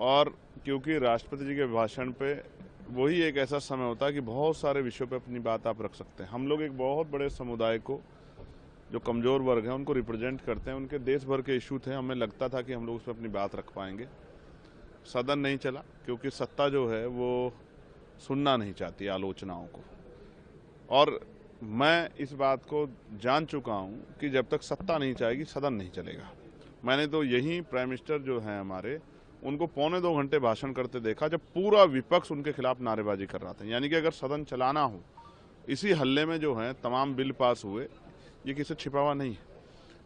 और क्योंकि राष्ट्रपति जी के भाषण पे वही एक ऐसा समय होता है कि बहुत सारे विषयों पे अपनी बात आप रख सकते हैं। हम लोग एक बहुत बड़े समुदाय को, जो कमज़ोर वर्ग हैं, उनको रिप्रेजेंट करते हैं। उनके देश भर के इशू थे, हमें लगता था कि हम लोग उस पर अपनी बात रख पाएंगे। सदन नहीं चला क्योंकि सत्ता जो है वो सुनना नहीं चाहती आलोचनाओं को। और मैं इस बात को जान चुका हूं कि जब तक सत्ता नहीं चाहेगी सदन नहीं चलेगा। मैंने तो यही प्राइम मिनिस्टर जो हैं हमारे, उनको 1.25 घंटे भाषण करते देखा जब पूरा विपक्ष उनके खिलाफ नारेबाजी कर रहा था। यानी कि अगर सदन चलाना हो, इसी हल्ले में जो है तमाम बिल पास हुए, ये किसी छिपा हुआ नहीं है।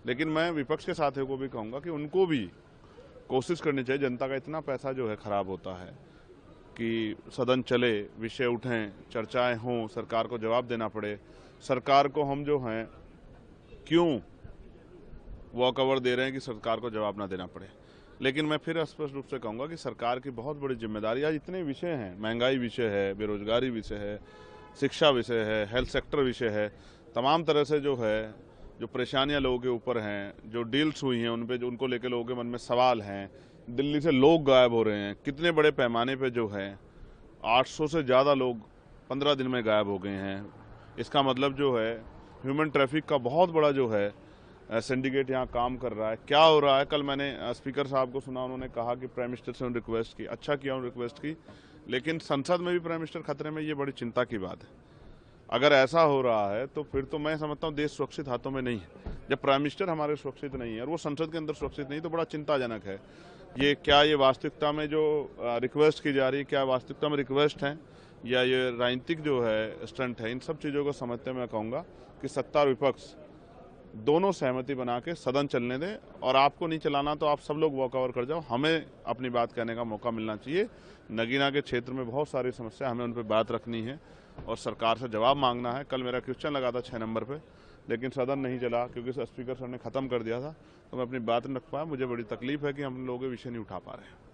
लेकिन मैं विपक्ष के साथियों को भी कहूँगा कि उनको भी कोशिश करनी चाहिए। जनता का इतना पैसा जो है खराब होता है कि सदन चले, विषय उठें, चर्चाएं हों, सरकार को जवाब देना पड़े। सरकार को हम जो हैं क्यों वॉक ओवर दे रहे हैं कि सरकार को जवाब ना देना पड़े। लेकिन मैं फिर स्पष्ट रूप से कहूँगा कि सरकार की बहुत बड़ी जिम्मेदारी, आज इतने विषय हैं, महंगाई विषय है, बेरोजगारी विषय है, शिक्षा विषय है, हेल्थ सेक्टर विषय है, तमाम तरह से जो है जो परेशानियां लोगों के ऊपर हैं, जो डील्स हुई हैं उन पे, जो उनको लेकर लोगों के मन में सवाल हैं। दिल्ली से लोग गायब हो रहे हैं, कितने बड़े पैमाने पे जो है 800 से ज़्यादा लोग 15 दिन में गायब हो गए हैं। इसका मतलब जो है ह्यूमन ट्रैफिक का बहुत बड़ा जो है सिंडिकेट यहाँ काम कर रहा है। क्या हो रहा है, कल मैंने स्पीकर साहब को सुना, उन्होंने कहा कि प्राइम मिनिस्टर से उन्होंने रिक्वेस्ट की, अच्छा किया उन्होंने रिक्वेस्ट की, लेकिन संसद में भी प्राइम मिनिस्टर खतरे में, ये बड़ी चिंता की बात है। अगर ऐसा हो रहा है तो फिर तो मैं समझता हूँ देश सुरक्षित हाथों में नहीं है। जब प्राइम मिनिस्टर हमारे सुरक्षित नहीं है और वो संसद के अंदर सुरक्षित नहीं, तो बड़ा चिंताजनक है। ये वास्तविकता में जो रिक्वेस्ट की जा रही है, क्या वास्तविकता में रिक्वेस्ट है या ये राजनीतिक जो है स्टंट है? इन सब चीज़ों को समझते मैं कहूँगा कि सत्ता और विपक्ष दोनों सहमति बना के सदन चलने दें। और आपको नहीं चलाना तो आप सब लोग वॉक ओवर कर जाओ, हमें अपनी बात कहने का मौका मिलना चाहिए। नगीना के क्षेत्र में बहुत सारी समस्या, हमें उन पर बात रखनी है और सरकार से जवाब मांगना है। कल मेरा क्वेश्चन लगा था 6 नंबर पे, लेकिन सदन नहीं चला क्योंकि स्पीकर सर ने ख़त्म कर दिया था, तो मैं अपनी बात नहीं रख पाया। मुझे बड़ी तकलीफ है कि हम लोग ये विषय नहीं उठा पा रहे हैं।